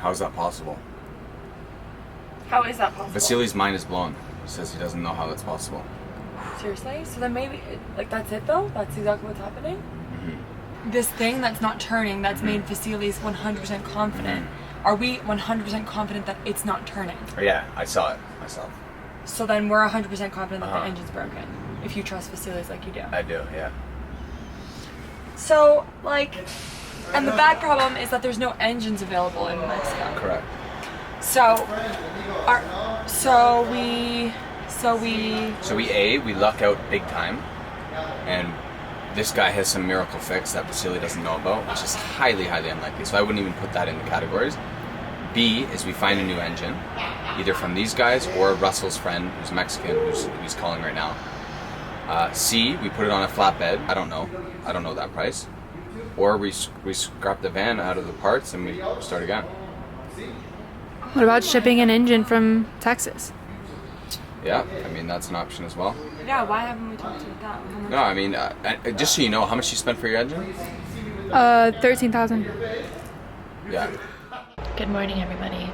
How is that possible? How is that possible? Vasily's mind is blown. He says he doesn't know how that's possible. Seriously? So then maybe, like, that's it though? That's exactly what's happening? Mm-hmm. This thing that's not turning, that's made Vasily's 100% confident. Are we 100% confident that it's not turning? Oh, yeah, I saw it myself. So then we're 100% confident that the engine's broken. If you trust Vasily's like you do. I do, yeah. So, like, and the bad problem is that there's no engines available in Mexico. Correct. So we luck out big time, and this guy has some miracle fix that Vasily doesn't know about, which is highly, highly unlikely. So I wouldn't even put that in the categories. B is we find a new engine, either from these guys or Russell's friend, who's Mexican, who's calling right now. C, we put it on a flatbed. I don't know that price. Or we scrap the van out of the parts and we start again. What about shipping an engine from Texas? Yeah, I mean, that's an option as well. Yeah, why haven't we talked about that? No, I mean, just so you know, how much you spent for your engine? $13,000. Yeah. Good morning, everybody.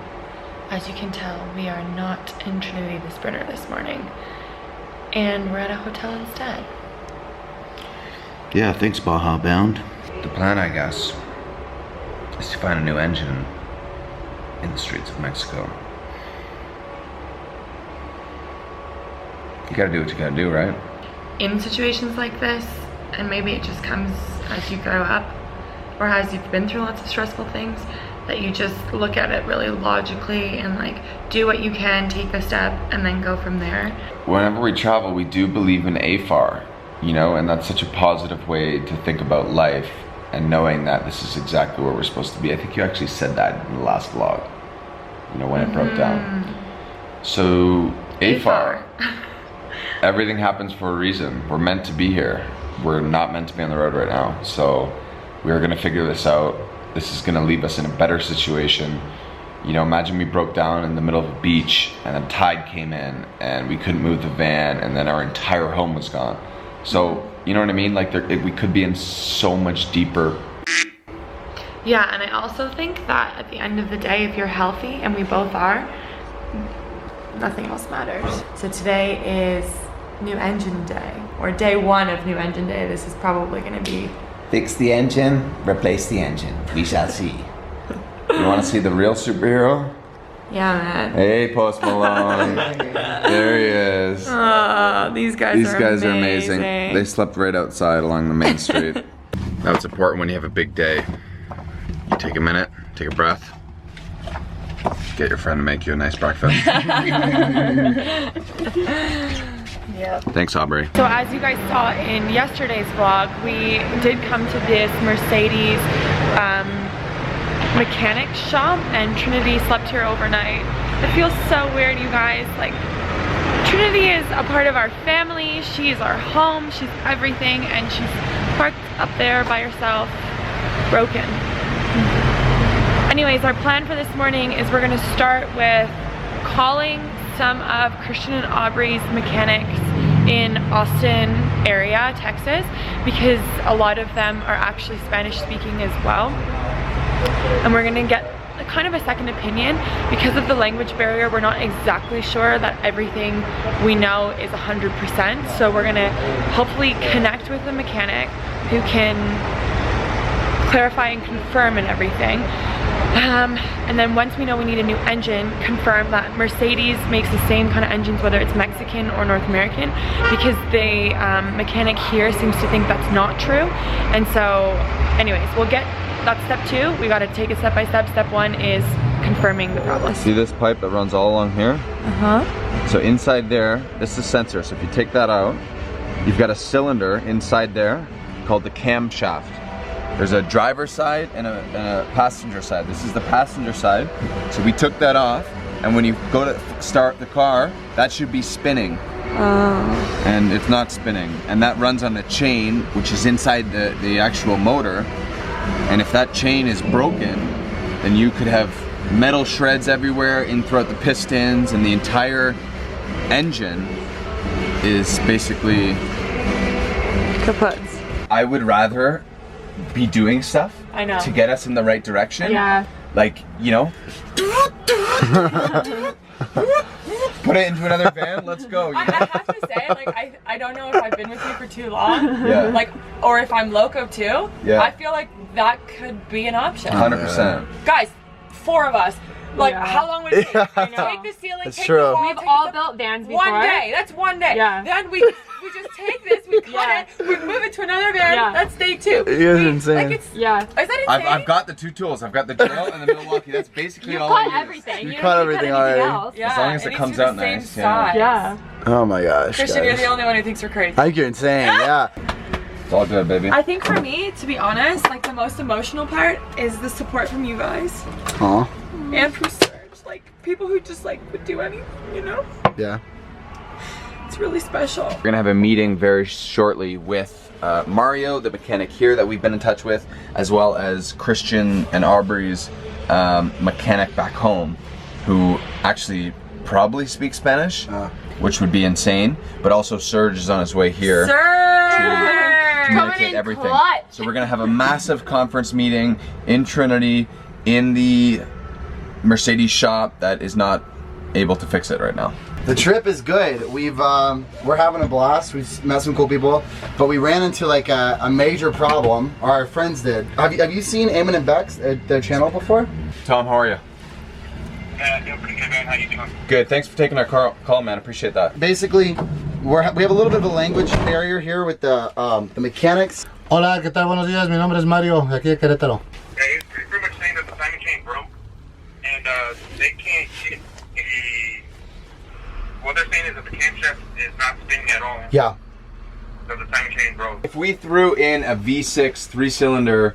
As you can tell, we are not in Trinity the Sprinter this morning, and we're at a hotel instead. Yeah, thanks, Baja Bound. The plan, I guess, is to find a new engine in the streets of Mexico. You gotta do what you gotta do, right? In situations like this, and maybe it just comes as you grow up, or as you've been through lots of stressful things, that you just look at it really logically and like do what you can, take the step, and then go from there. Whenever we travel, we do believe in AFAR, you know, and that's such a positive way to think about life, and knowing that this is exactly where we're supposed to be. I think you actually said that in the last vlog, you know, when it broke down. So, AFAR. Everything happens for a reason. We're meant to be here. We're not meant to be on the road right now. So, we're gonna figure this out. This is gonna leave us in a better situation. You know, imagine we broke down in the middle of a beach and a tide came in and we couldn't move the van and then our entire home was gone. So, you know what I mean? Like, we could be in so much deeper. Yeah, and I also think that at the end of the day, if you're healthy, and we both are, nothing else matters. So today is new engine day, or day one of new engine day. This is probably gonna be... Fix the engine, replace the engine. We shall see. You wanna see the real superhero? Yeah, man. Hey, Post Malone. There he is. Oh, these guys are amazing. They slept right outside along the main street. That's important when you have a big day. You take a minute, take a breath, get your friend to make you a nice breakfast. Yep. Thanks, Aubrey. So as you guys saw in yesterday's vlog, we did come to this Mercedes mechanic shop, and Trinity slept here overnight. It feels so weird, you guys. Like, Trinity is a part of our family. She's our home. She's everything, and she's parked up there by herself, broken. Anyways, our plan for this morning is we're gonna start with calling some of Christian and Aubrey's mechanics in Austin area, Texas, because a lot of them are actually Spanish speaking as well. And we're gonna get kind of a second opinion. Because of the language barrier, we're not exactly sure that everything we know is 100%. So we're gonna hopefully connect with a mechanic who can clarify and confirm and everything. And then once we know we need a new engine, confirm that Mercedes makes the same kind of engines, whether it's Mexican or North American, because the mechanic here seems to think that's not true. And so anyways, we'll get, that's step two. We got to take it step by step. Step one is confirming the problem. See this pipe that runs all along here? So inside there, this is a sensor. So if you take that out, you've got a cylinder inside there called the camshaft. There's a driver's side and a passenger side. This is the passenger side. So we took that off, and when you go to start the car, that should be spinning. And it's not spinning. And that runs on a chain, which is inside the actual motor. And if that chain is broken, then you could have metal shreds everywhere in throughout the pistons, and the entire engine is basically kaput. I would rather be doing stuff I know. to get us in the right direction Like, you know, put it into another van. Let's go. You I know? have to say, like, I don't know if I've been with you for too long, Yeah. like, or if I'm loco too. Yeah. I feel like that could be an option. 100%. Guys, 4 of us. Like, Yeah. how long would it take? Yeah. Take the ceiling, That's take true. the wall, We've take all the- built vans before. 1 day. That's 1 day. Yeah. Then we just take this, we cut Yeah. it, we move it to another van. Yeah. That's day 2. It is insane. Like, it's, Yeah. Is that insane? I've got the 2 tools. I've got the drill and the Milwaukee. That's basically You all I cut use. everything. You You cut don't everything cut anything already. else. Yeah, As long as it needs comes to be out the same nice, yeah. size. Yeah. Oh my gosh, Christian, you're guys. the only one who thinks we're crazy. I think you're insane, yeah. It's all good, baby. I think for me, to be honest, like the most emotional part is the support from you guys Aw, and from Serge. Like people who just like would do anything, you know? yeah. It's really special. We're gonna have a meeting very shortly with Mario, the mechanic here that we've been in touch with, as well as Christian and Aubrey's mechanic back home, who actually probably speaks Spanish, which would be insane. But also Serge is on his way here to communicate in everything. clutch. So we're gonna have a massive conference meeting in Trinity in the Mercedes shop that is not able to fix it right now. The trip is good. We're having a blast. We've met some cool people, but we ran into like a major problem, or our friends did. Have you seen Eamon Bec, their channel before? Tom, how are you? Doing pretty good, man. How you doing? Good. Thanks for taking our call, man. Appreciate that. Basically, we have a little bit of a language barrier here with the mechanics. Hola, ¿qué tal? Buenos días, mi nombre es Mario, de aquí de Querétaro. Yeah, he's pretty much saying that the timing chain broke, and they can't get the. What they're saying is that the camshaft is not spinning at all. Yeah. So the timing chain broke. If we threw in a V6 3-cylinder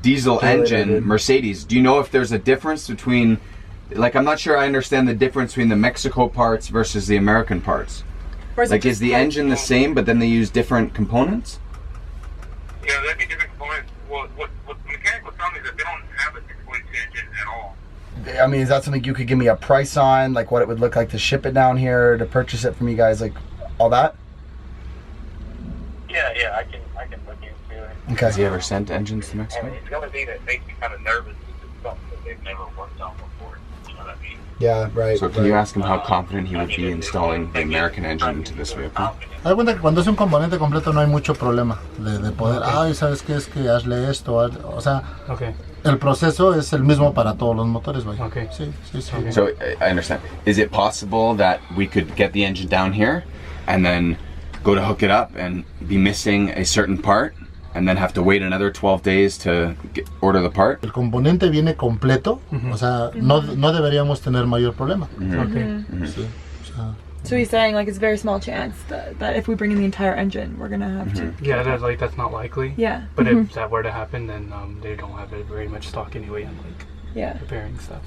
diesel engine Mercedes, do you know if there's a difference between, like, I'm not sure I understand the difference between the Mexico parts versus the American parts. Like, is the engine the same, but then they use different components? Yeah, that'd be different components. Well, what the mechanic was telling me is that they don't have a 6.2 engine at all. I mean, is that something you could give me a price on, like what it would look like to ship it down here, to purchase it from you guys, like all that? Yeah, I can look into it. Okay. Has he ever sent engines to I Mexico? mean, it's the only thing that makes me kind of nervous is it's something that they've never worked on before. You know what I mean? Yeah, right. So can you ask him how confident he would be installing the American engine into this vehicle? Haz de cuenta que cuando es un componente completo no hay mucho problema de poder, ay, ¿sabes qué? Es que hazle esto, o sea, el proceso es el mismo para todos los motores, güey. Okay. Sí. So I understand. Is it possible that we could get the engine down here and then go to hook it up and be missing a certain part and then have to wait another 12 days to order the part? El componente viene completo, o sea, no deberíamos tener mayor problema. Sí, o sea, So he's saying like it's a very small chance that if we bring in the entire engine, we're gonna have to. Yeah, that's not likely. Yeah. But if that were to happen, then they don't have very much stock anyway on like Yeah. repairing stuff.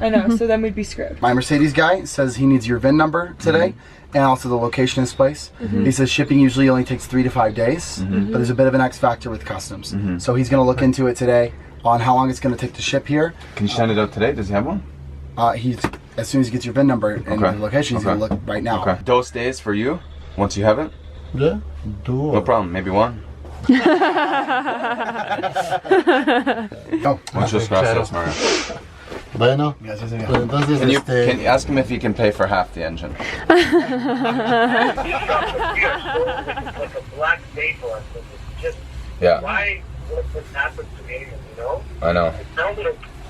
I know. So then we'd be screwed. My Mercedes guy says he needs your VIN number today, and also the location of his place. He says shipping usually only takes 3 to 5 days, but there's a bit of an X factor with customs. So he's going to look into it today on how long it's going to take to ship here. Can you send it out today? Does he have one? As soon as he gets your VIN number and the location, he's going to look right now. Okay. Those days for you, once you have it? yeah, tú. No problem. Maybe one. No. Muchos gracias, Mario. Bueno, Gracias, señor. pues entonces, Can you ask him if he can pay for half the engine? We are like a black day for us. It's just Yeah, why what happened to me, you know? I know.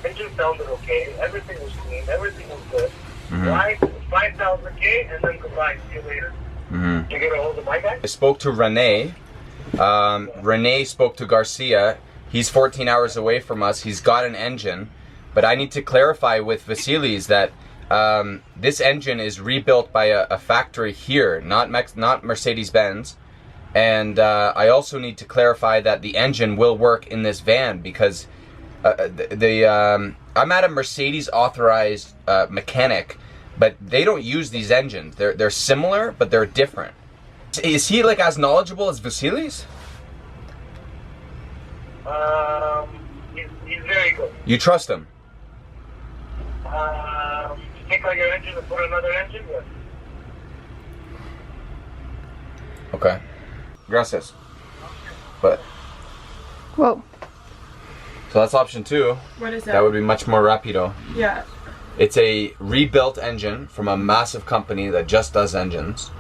Engine sounded okay, everything was clean, everything was good. Why 5,000K and then goodbye, see you later. Did you get a hold of my guy? I spoke to Rene. Rene spoke to Garcia. He's 14 hours away from us. He's got an engine. But I need to clarify with Vasilis that this engine is rebuilt by a factory here, not Mercedes-Benz. And I also need to clarify that the engine will work in this van because I'm at a Mercedes authorized mechanic, but they don't use these engines. They're similar, but they're different. Is he like as knowledgeable as Vasilis? He's very good. You trust him? Take out your engine and put another engine? Yes. Okay. Gracias. But Whoa. So that's option 2. What is That would be much more rapido. Yeah. It's a rebuilt engine from a massive company that just does engines.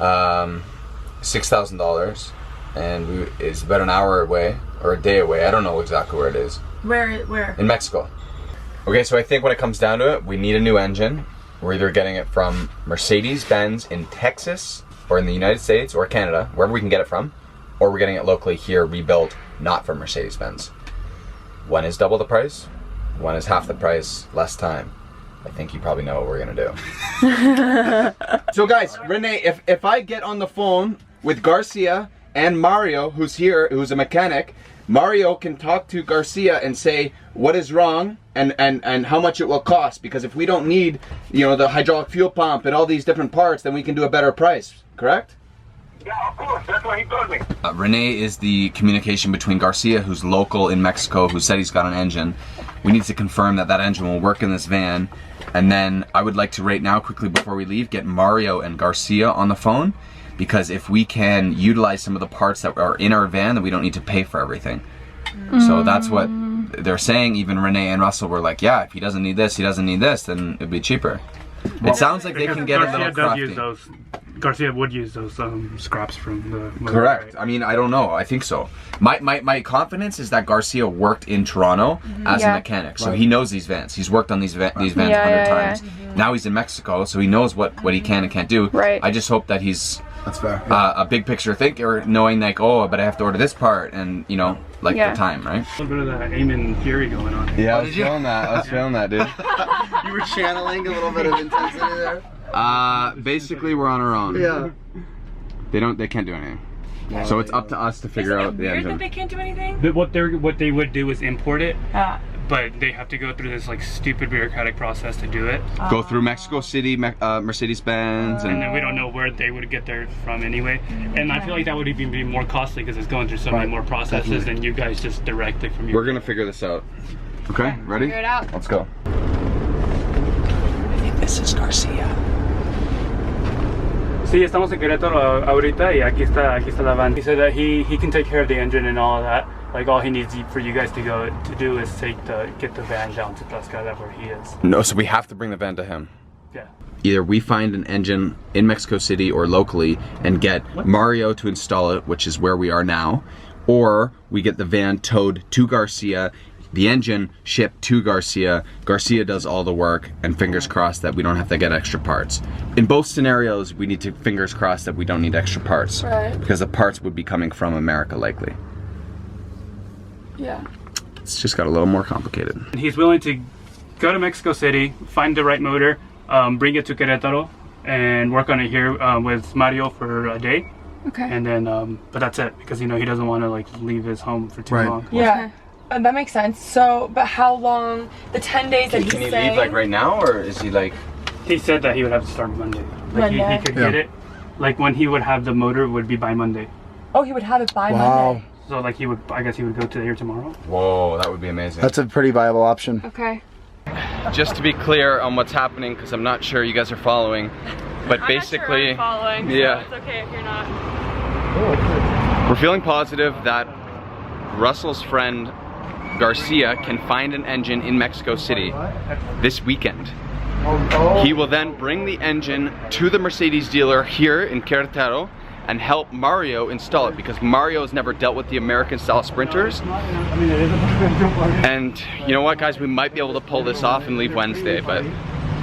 $6,000, and it's about an hour away or a day away. I don't know exactly where it is. Where? In Mexico. Okay, so I think when it comes down to it, we need a new engine. We're either getting it from Mercedes-Benz in Texas or in the United States or Canada, wherever we can get it from, or we're getting it locally here, rebuilt, not from Mercedes-Benz. One is double the price, one is half the price, less time. I think you probably know what we're gonna do. So guys, Renee, if I get on the phone with Garcia and Mario, who's here, who's a mechanic, Mario can talk to Garcia and say what is wrong and how much it will cost, because if we don't need, you know, the hydraulic fuel pump and all these different parts, then we can do a better price, correct? Yeah, of course. That's what he told me. Renee is the communication between Garcia, who's local in Mexico, who said he's got an engine. We need to confirm that that engine will work in this van. And then I would like to right now, quickly before we leave, get Mario and Garcia on the phone, because if we can utilize some of the parts that are in our van, then we don't need to pay for everything. So that's what they're saying. Even Renee and Russell were like, yeah, if he doesn't need this, he doesn't need this, then it'd be cheaper. It sounds like they can get a little crafty. Garcia would use those scraps from the motor. Correct. Right? I mean, I don't know. I think so. My confidence is that Garcia worked in Toronto as a mechanic, so he knows these vans. He's worked on these vans 100 times. Now he's in Mexico, so he knows what he can and can't do. Right. I just hope that he's That's fair. a big picture thinker, knowing like, oh, but I have to order this part, and you know, like the time, right? A little bit of the Eamon Fury going on. Yeah, I was feeling that. I was feeling that, dude. You were channeling a little bit of intensity there. Basically, we're on our own. Yeah. They can't do anything. So it's up to us to figure out the Weird engine. that they can't do anything. But what they would do is import it, but they have to go through this like stupid bureaucratic process to do it. Go through Mexico City, Mercedes-Benz, And then we don't know where they would get there from anyway. And I feel like that would even be more costly because it's going through so many more processes than you guys just directly from your. We're gonna figure this out. Okay, ready? Figure it out. Let's go. I think this is Garcia. Sí, estamos en Querétaro ahorita y aquí está la van. He said that he can take care of the engine and all of that. Like all he needs for you guys to do is get the van down to Tlaxcala, that's where he is. No, so we have to bring the van to him. Yeah. Either we find an engine in Mexico City or locally and get Mario to install it, which is where we are now, or we get the van towed to Garcia, the engine shipped to Garcia, Garcia does all the work, and fingers crossed that we don't have to get extra parts. In both scenarios, we need to fingers crossed that we don't need extra parts. Right. Because the parts would be coming from America likely. Yeah. It's just got a little more complicated. And he's willing to go to Mexico City, find the right motor, bring it to Querétaro, and work on it here with Mario for a day. Okay. And then, but that's it, because you know he doesn't want to like leave his home for too long. Yeah. That makes sense. So, but how long? The 10 days that he's saying? Can he leave like right now, or is he like? He said that he would have to start Monday. Like Monday. he could get it. Like when he would have the motor would be by Monday. Oh, he would have it by Monday. So like I guess he would go to here tomorrow. Whoa, that would be amazing. That's a pretty viable option. Okay. Just to be clear on what's happening, because I'm not sure you guys are following, but basically, I'm not sure I'm following, so it's okay if you're not. We're feeling positive that Russell's friend Garcia can find an engine in Mexico City this weekend. He will then bring the engine to the Mercedes dealer here in Querétaro and help Mario install it, because Mario has never dealt with the American style sprinters. And you know what, guys, we might be able to pull this off and leave Wednesday, but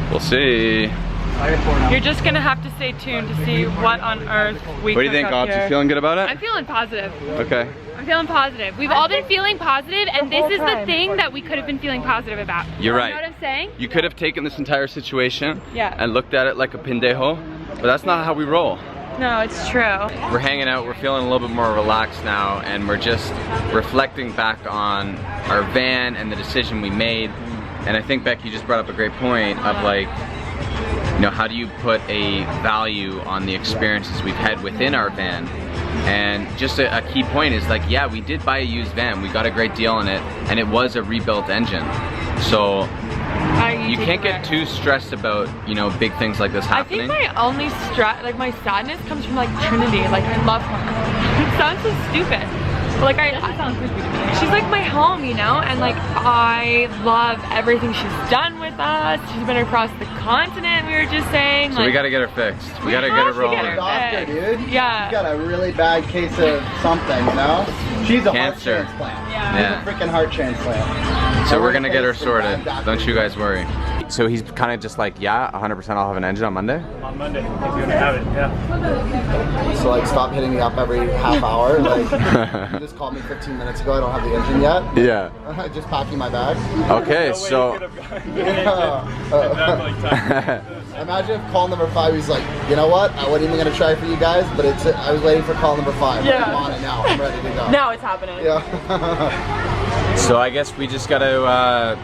we'll see. You're just gonna have to stay tuned to see what on earth we What do you think, Ops? You feeling good about it? I'm feeling positive. Okay. I'm feeling positive. We've all been feeling positive, and this is the thing that we could have been feeling positive about. You're right. You know what I'm saying? You could have taken this entire situation Yeah. and looked at it like a pendejo, but that's not how we roll. No, it's true. We're hanging out, we're feeling a little bit more relaxed now, and we're just reflecting back on our van and the decision we made. And I think, Beck, you just brought up a great point of like, you know, how do you put a value on the experiences we've had within our van? And just a key point is like, yeah, we did buy a used van, we got a great deal on it, and it was a rebuilt engine. So you can't get too stressed about, you know, big things like this happening. I think my only stress, like my sadness comes from like Trinity. Like I love her. It sounds so stupid. Like she's like my home, you know, and like I love everything she's done with us. She's been across the continent, we were just saying. So we gotta get her fixed. We gotta get her rolling. Doctor, dude. Yeah. She's got a really bad case of something, you know? She's a Cancer. heart transplant. Yeah. She's a freaking heart transplant. So we're gonna get her sorted. Don't you guys worry. So he's kind of just like, yeah, 100% I'll have an engine on Monday? On Monday, if you're gonna have it, yeah. So like stop hitting me up every half hour. Like you just called me 15 minutes ago, I don't have the engine yet. Yeah. Just packing my bag. Okay, so... Imagine if call number 5 he's like, you know what, I wasn't even gonna try for you guys, but I was waiting for call number 5. Yeah. I'm on it now, I'm ready to go. Now it's happening. Yeah. So I guess we just gotta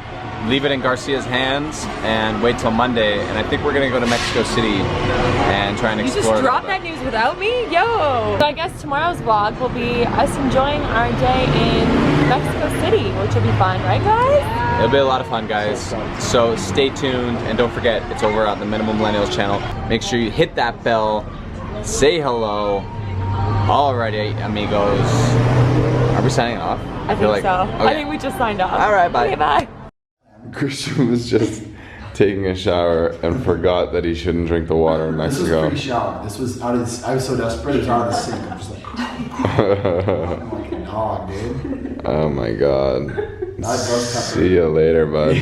leave it in Garcia's hands and wait till Monday, and I think we're gonna go to Mexico City and try and explore. You just dropped that news without me? Yo! So I guess tomorrow's vlog will be us enjoying our day in Mexico City, which will be fun, right guys? It'll be a lot of fun, guys. So stay tuned, and don't forget, it's over on the Minimal Millennials channel. Make sure you hit that bell, say hello. Alrighty, amigos. Are we signing off? I think so. Okay. I think we just signed off. Alright, bye. Okay, bye. Christian was just taking a shower and forgot that he shouldn't drink the water in Mexico. This was pre-shower. This was out of this, I was so desperate, it was out of the sink. I'm just like, I'm like a dog, dude. Oh my god. See you later, bud.